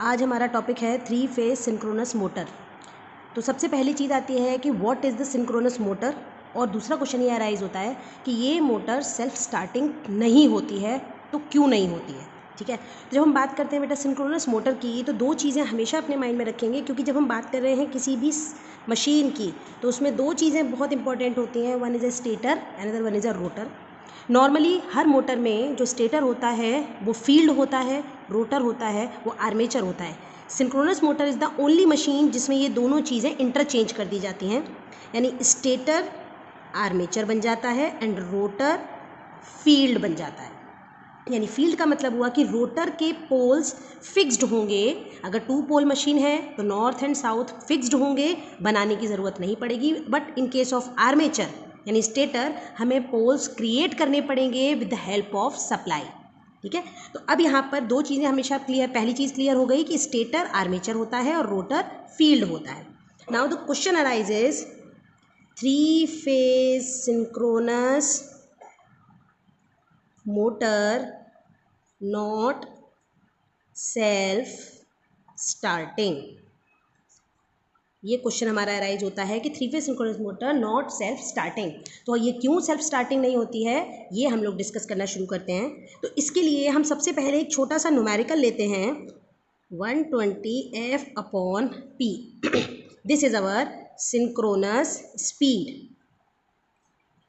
आज हमारा टॉपिक है 3 फेज सिंक्रोनस मोटर। तो सबसे पहली चीज़ आती है कि what is the synchronous motor, और दूसरा क्वेश्चन ये अराइज होता है कि ये मोटर सेल्फ स्टार्टिंग नहीं होती है तो क्यों नहीं होती है। ठीक है, तो जब हम बात करते हैं बेटा सिंक्रोनस मोटर की, तो दो चीज़ें हमेशा अपने माइंड में रखेंगे, क्योंकि जब हम बात कर रहे हैं किसी भी मशीन की तो उसमें दो चीज़ें बहुत इंपॉर्टेंट होती हैं। One is a stator, another one is a rotor. Normally her motor में जो स्टेटर होता है वो फील्ड होता है, रोटर होता है वो आर्मेचर होता है। Synchronous motor is the only machine जिसमें ये दोनों चीज़ें इंटरचेंज कर दी जाती हैं, यानी स्टेटर आर्मेचर बन जाता है एंड रोटर फील्ड बन जाता है। यानी फील्ड का मतलब हुआ कि रोटर के पोल्स फिक्स्ड होंगे। अगर 2 पोल मशीन है तो नॉर्थ एंड साउथ फिक्स्ड होंगे, बनाने की ज़रूरत नहीं पड़ेगी। But in case of armature यानी स्टेटर, हमें पोल्स क्रिएट करने पड़ेंगे with the help of supply. ठीक है, तो अब यहाँ पर दो चीज़ें हमेशा क्लियर, पहली चीज़ क्लियर हो गई कि स्टेटर आर्मेचर होता है और रोटर फील्ड होता है। Now the question arises, 3 phase synchronous motor not self starting. ये क्वेश्चन हमारा अराइज होता है कि 3 phase synchronous motor not self starting. तो ये क्यों सेल्फ स्टार्टिंग नहीं होती है, ये हम लोग डिस्कस करना शुरू करते हैं। तो इसके लिए हम सबसे पहले एक छोटा सा न्यूमेरिकल लेते हैं, 120F/P। This is our synchronous speed.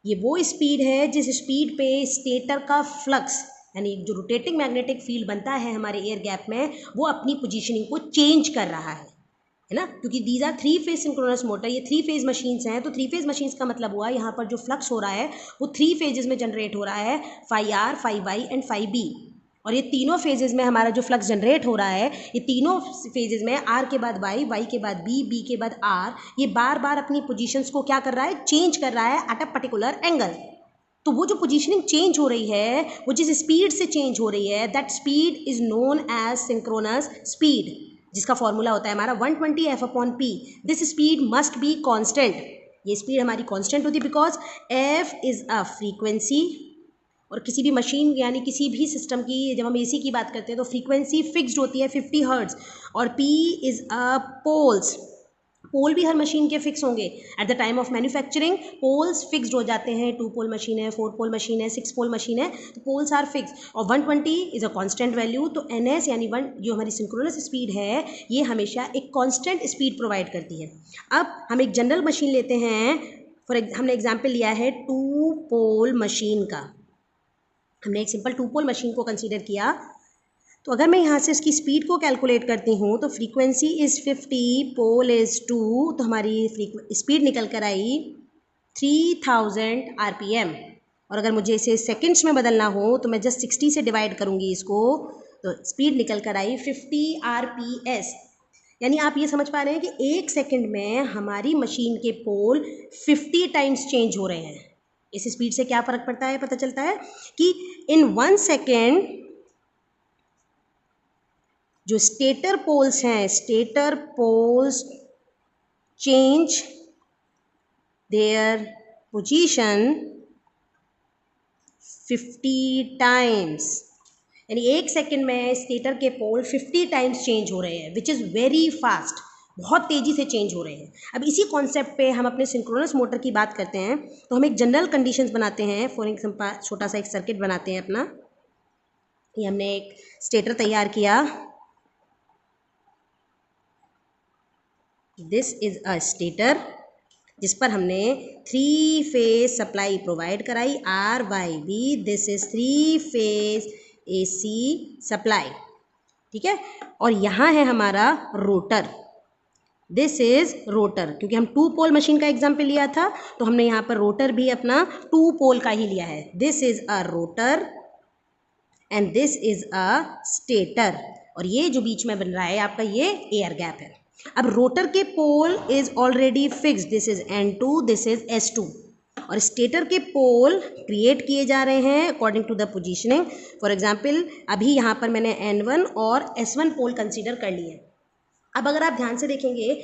ये वो स्पीड है जिस स्पीड पे स्टेटर का फ्लक्स यानी जो रोटेटिंग मैग्नेटिक फील्ड बनता है हमारे एयर गैप में, वो अपनी पोजीशनिंग को चेंज कर रहा है ना। क्योंकि these are 3 phase synchronous motor, ये 3 फेज मशीन्स हैं। तो 3 फेज मशीन्स का मतलब हुआ यहाँ पर जो फ्लक्स हो रहा है वो 3 फेजेस में जनरेट हो रहा है, phi R, phi Y and phi B. और ये तीनों फेजेस में हमारा जो फ्लक्स जनरेट हो रहा है, ये तीनों फेजेस में आर के बाद वाई, वाई के बाद बी, बी के बाद आर, ये बार बार अपनी पोजीशंस को क्या कर रहा है, चेंज कर रहा है एट अ पर्टिकुलर एंगल। तो वो जो पोजीशनिंग चेंज हो रही है, वो जिस स्पीड से चेंज हो रही है, that speed is known as synchronous speed, जिसका फॉर्मूला होता है हमारा 120F/P। This speed must be constant. ये स्पीड हमारी कांस्टेंट होती है because F is a frequency. और किसी भी मशीन यानी किसी भी सिस्टम की, जब हम AC की बात करते हैं तो फ्रीक्वेंसी फिक्स्ड होती है 50 हर्ट्ज, और P is a poles. Pole भी हर मशीन के फिक्स होंगे। At the time of manufacturing poles fixed हो जाते हैं। 2 पोल मशीन है, 4 पोल मशीन है, 6 पोल मशीन है, तो पोल्स आर फिक्स। और 120 इज़ अ कांस्टेंट वैल्यू। तो NS यानी जो हमारी सिंक्रोनस स्पीड है, ये हमेशा एक कांस्टेंट स्पीड प्रोवाइड करती है। अब हम एक जनरल मशीन लेते हैं, हमने एग्जाम्पल लिया है 2 पोल मशीन का। हमने एक सिंपल 2 पोल मशीन को कंसीडर किया। तो अगर मैं यहाँ से इसकी स्पीड को कैलकुलेट करती हूँ तो फ्रीक्वेंसी इज़ 50, पोल इज़ 2, तो हमारी स्पीड निकल कर आई 3000 RPM। और अगर मुझे इसे सेकंड्स में बदलना हो तो मैं जस्ट 60 से डिवाइड करूँगी इसको, तो स्पीड निकल कर आई 50 RPS। यानी आप ये समझ पा रहे हैं कि 1 सेकंड में हमारी मशीन के पोल 50 टाइम्स चेंज हो रहे हैं। इस स्पीड से क्या फ़र्क पड़ता है, पता चलता है कि इन 1 सेकेंड जो स्टेटर पोल्स हैं, stator poles change their position 50 times. यानी 1 सेकेंड में स्टेटर के पोल 50 टाइम्स चेंज हो रहे हैं, विच इज़ वेरी फास्ट, बहुत तेज़ी से चेंज हो रहे हैं। अब इसी कॉन्सेप्ट पे हम अपने सिंक्रोनस मोटर की बात करते हैं, तो हम एक जनरल कंडीशंस बनाते हैं। फॉर एग्जाम्पल छोटा सा एक सर्किट बनाते हैं अपना। ये हमने एक स्टेटर तैयार किया। दिस इज़ अ स्टेटर जिस पर हमने 3 फेज सप्लाई प्रोवाइड कराई, RYB। This is 3 phase AC supply. ठीक है, और यहाँ है हमारा रोटर। दिस इज़ रोटर, क्योंकि हम 2 पोल मशीन का एग्जाम्पल लिया था तो हमने यहाँ पर रोटर भी अपना 2 पोल का ही लिया है। This is a rotor and this is a stator, और ये जो बीच में बन रहा है आपका, ये एयर गैप है। अब रोटर के pole is already fixed, this is N2, this is S2, और स्टेटर के पोल क्रिएट किए जा रहे हैं according to the positioning. For example अभी यहाँ पर मैंने N1 और S1 पोल कंसीडर कर लिए। अब अगर आप ध्यान से देखेंगे,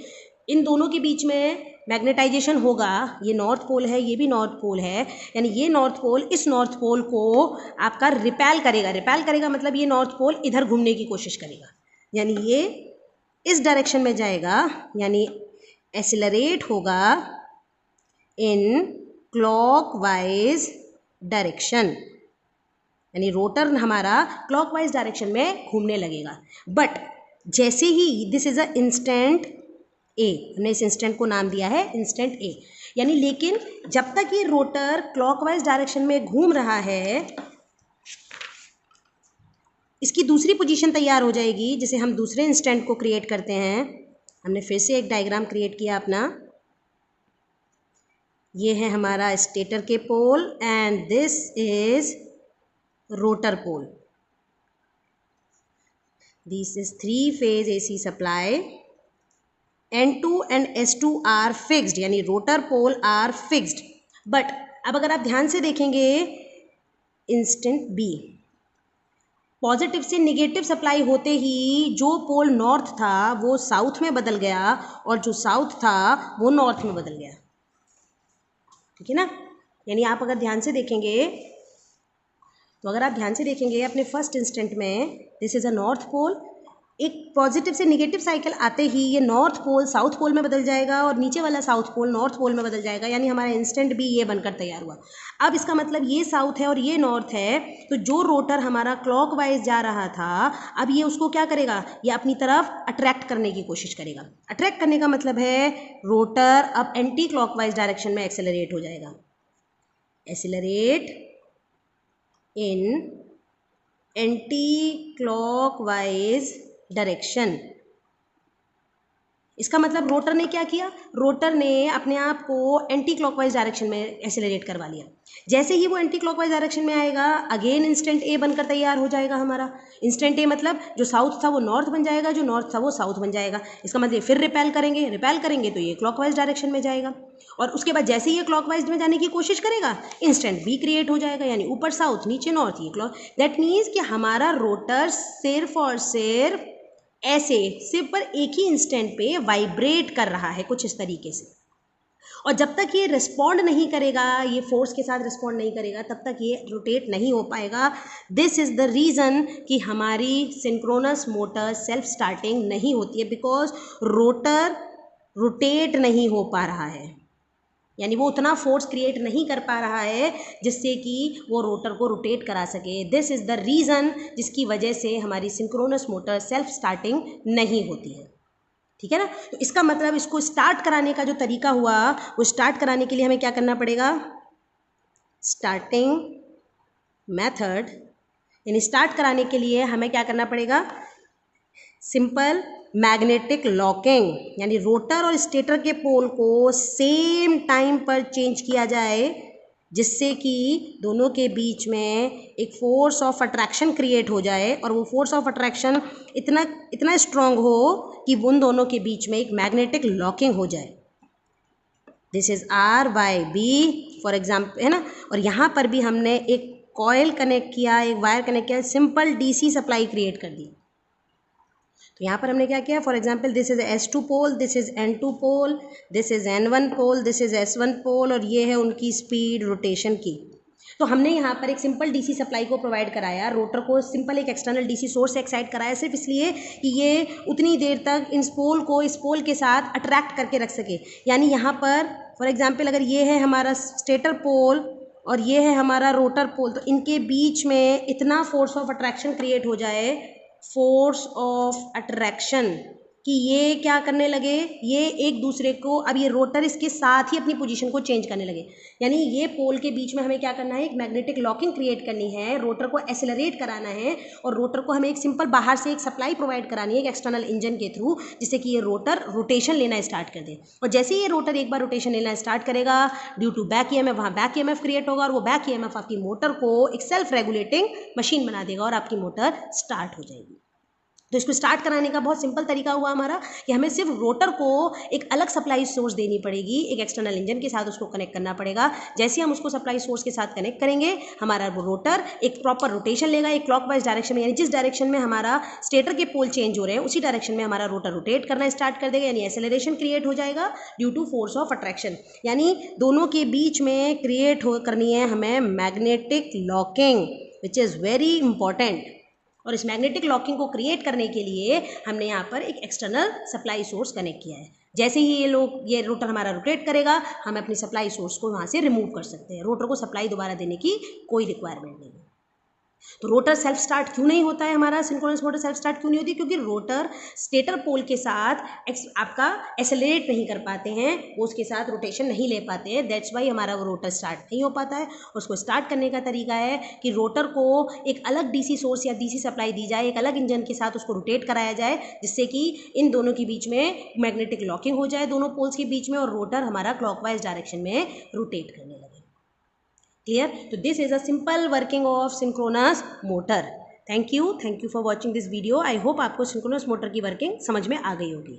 इन दोनों के बीच में मैग्नेटाइजेशन होगा। ये नॉर्थ पोल है, ये भी नॉर्थ पोल है, यानी ये नॉर्थ पोल इस नॉर्थ पोल को आपका रिपेल करेगा। रिपेल करेगा मतलब ये नॉर्थ पोल इधर घूमने की कोशिश करेगा। यानी ये इस डायरेक्शन में जाएगा, यानी एक्सेलरेट होगा इन क्लॉकवाइज डायरेक्शन, यानी रोटर हमारा क्लॉकवाइज डायरेक्शन में घूमने लगेगा। बट जैसे ही दिस इज अ इंस्टेंट ए, हमने इस इंस्टेंट को नाम दिया है इंस्टेंट ए, यानी लेकिन जब तक ये रोटर क्लॉकवाइज डायरेक्शन में घूम रहा है, इसकी दूसरी पोजीशन तैयार हो जाएगी जिसे हम दूसरे इंस्टेंट को क्रिएट करते हैं। हमने फिर से एक डायग्राम क्रिएट किया अपना, ये है हमारा स्टेटर के pole and this is rotor pole. This is 3-phase AC supply, N2 and S2 are fixed, यानी rotor pole are fixed. But अब अगर आप ध्यान से देखेंगे इंस्टेंट बी, पॉजिटिव से निगेटिव सप्लाई होते ही जो पोल नॉर्थ था वो साउथ में बदल गया और जो साउथ था वो नॉर्थ में बदल गया, ठीक है ना। यानी आप अगर ध्यान से देखेंगे, तो अगर आप ध्यान से देखेंगे अपने फर्स्ट इंस्टेंट में, this is a north pole, एक पॉजिटिव से निगेटिव साइकिल आते ही ये नॉर्थ पोल साउथ पोल में बदल जाएगा और नीचे वाला साउथ पोल नॉर्थ पोल में बदल जाएगा, यानी हमारा इंस्टेंट भी ये बनकर तैयार हुआ। अब इसका मतलब ये साउथ है और ये नॉर्थ है, तो जो रोटर हमारा क्लॉकवाइज जा रहा था, अब ये उसको क्या करेगा, ये अपनी तरफ अट्रैक्ट करने की कोशिश करेगा। अट्रैक्ट करने का मतलब है रोटर अब एंटी क्लॉकवाइज डायरेक्शन में एक्सेलरेट हो जाएगा, एक्सेलरेट इन एंटी क्लॉकवाइज डायरेक्शन। इसका मतलब रोटर ने क्या किया, रोटर ने अपने आप को एंटी क्लॉकवाइज डायरेक्शन में एक्सेलरेट करवा लिया। जैसे ही वो एंटी क्लॉकवाइज डायरेक्शन में आएगा, अगेन इंस्टेंट ए बनकर तैयार हो जाएगा हमारा। इंस्टेंट ए मतलब जो साउथ था वो नॉर्थ बन जाएगा, जो नॉर्थ था वो साउथ बन जाएगा। इसका मतलब फिर रिपेल करेंगे तो ये क्लॉकवाइज डायरेक्शन में जाएगा, और उसके बाद जैसे ही ये क्लॉकवाइज में जाने की कोशिश करेगा, इंस्टेंट बी क्रिएट हो जाएगा, यानी ऊपर साउथ नीचे नॉर्थ, ये क्लॉक। दैट मीन्स कि हमारा रोटर सिर्फ और सिर्फ ऐसे सिर्फ पर एक ही इंस्टेंट पे वाइब्रेट कर रहा है कुछ इस तरीके से, और जब तक ये रिस्पॉन्ड नहीं करेगा, ये फोर्स के साथ रिस्पॉन्ड नहीं करेगा, तब तक ये रोटेट नहीं हो पाएगा। दिस इज द रीज़न कि हमारी सिंक्रोनस मोटर सेल्फ स्टार्टिंग नहीं होती है, बिकॉज रोटर रोटेट नहीं हो पा रहा है, यानी वो उतना फोर्स क्रिएट नहीं कर पा रहा है जिससे कि वो रोटर को रोटेट करा सके। दिस इज़ द रीज़न जिसकी वजह से हमारी सिंक्रोनस मोटर सेल्फ स्टार्टिंग नहीं होती है, ठीक है ना। तो इसका मतलब इसको स्टार्ट कराने का जो तरीका हुआ, वो स्टार्ट कराने के लिए हमें क्या करना पड़ेगा, स्टार्टिंग मेथड, यानी स्टार्ट कराने के लिए हमें क्या करना पड़ेगा, सिंपल मैग्नेटिक लॉकिंग, यानी रोटर और स्टेटर के पोल को सेम टाइम पर चेंज किया जाए, जिससे कि दोनों के बीच में एक फोर्स ऑफ अट्रैक्शन क्रिएट हो जाए, और वो फोर्स ऑफ अट्रैक्शन इतना स्ट्रांग हो कि उन दोनों के बीच में एक मैग्नेटिक लॉकिंग हो जाए। This is R by B for example, है ना। और यहाँ पर भी हमने एक कॉयल कनेक्ट किया, एक वायर कनेक्ट किया, सिंपल डीसी सप्लाई क्रिएट कर दी। तो यहाँ पर हमने क्या किया, for example this is S2 pole, this is N2 pole, this is N1 pole, this is S1 pole, और ये है उनकी स्पीड रोटेशन की। तो हमने यहाँ पर एक सिंपल डीसी सप्लाई को प्रोवाइड कराया, रोटर को सिंपल एक एक्सटर्नल डीसी सोर्स से एक्साइट कराया, सिर्फ इसलिए कि ये उतनी देर तक इस पोल को इस पोल के साथ अट्रैक्ट करके रख सके। यानी यहाँ पर फॉर एग्जाम्पल अगर ये है हमारा स्टेटर पोल और ये है हमारा रोटर पोल, तो इनके बीच में इतना फोर्स ऑफ अट्रैक्शन क्रिएट हो जाए, फोर्स ऑफ अट्रैक्शन, कि ये क्या करने लगे, ये एक दूसरे को, अब ये रोटर इसके साथ ही अपनी पोजीशन को चेंज करने लगे। यानी ये पोल के बीच में हमें क्या करना है, एक मैग्नेटिक लॉकिंग क्रिएट करनी है, रोटर को एक्सेलरेट कराना है, और रोटर को हमें एक सिंपल बाहर से एक सप्लाई प्रोवाइड करानी है एक एक्सटर्नल इंजन के थ्रू, जिससे कि ये रोटर रोटेशन लेना स्टार्ट कर दे। और जैसे ही ये रोटर एक बार रोटेशन लेना स्टार्ट करेगा, ड्यू टू बैक ईएमएफ, वहाँ बैक ईएमएफ क्रिएट होगा, और वो बैक ईएमएफ आपकी मोटर को एक सेल्फ रेगुलेटिंग मशीन बना देगा और आपकी मोटर स्टार्ट हो जाएगी। तो इसको स्टार्ट कराने का बहुत सिंपल तरीका हुआ हमारा कि हमें सिर्फ रोटर को एक अलग सप्लाई सोर्स देनी पड़ेगी, एक एक्सटर्नल इंजन के साथ उसको कनेक्ट करना पड़ेगा। जैसे हम उसको सप्लाई सोर्स के साथ कनेक्ट करेंगे, हमारा वो रोटर एक प्रॉपर रोटेशन लेगा, एक क्लॉकवाइज डायरेक्शन में, यानी जिस डायरेक्शन में हमारा स्टेटर के पोल चेंज हो रहे हैं उसी डायरेक्शन में हमारा रोटर रोटेट करना स्टार्ट कर देगा, यानी एक्सेलरेशन क्रिएट हो जाएगा due to force of attraction. यानी दोनों के बीच में क्रिएट करनी है हमें magnetic locking, which is very important. और इस मैग्नेटिक लॉकिंग को क्रिएट करने के लिए हमने यहाँ पर एक एक्सटर्नल सप्लाई सोर्स कनेक्ट किया है। जैसे ही ये रोटर हमारा रोटेट करेगा, हम अपनी सप्लाई सोर्स को वहाँ से रिमूव कर सकते हैं। रोटर को सप्लाई दोबारा देने की कोई रिक्वायरमेंट नहीं है। तो रोटर सेल्फ स्टार्ट क्यों नहीं होता है हमारा, सिंक्रोनस मोटर सेल्फ स्टार्ट क्यों नहीं होती? क्योंकि रोटर स्टेटर पोल के साथ आपका एक्सेलरेट नहीं कर पाते हैं, वो उसके साथ रोटेशन नहीं ले पाते हैं। दैट्स वाई हमारा वो रोटर स्टार्ट नहीं हो पाता है। उसको स्टार्ट करने का तरीका है कि रोटर को एक अलग डीसी सोर्स या डीसी सप्लाई दी जाए, एक अलग इंजन के साथ उसको रोटेट कराया जाए, जिससे कि इन दोनों के बीच में मैग्नेटिक लॉकिंग हो जाए, दोनों पोल्स के बीच में, और रोटर हमारा क्लॉकवाइज डायरेक्शन में रोटेट करने लगे। Clear? So this is a simple working of synchronous motor. Thank you for watching this video. I hope आपको synchronous motor की working समझ में आ गई होगी।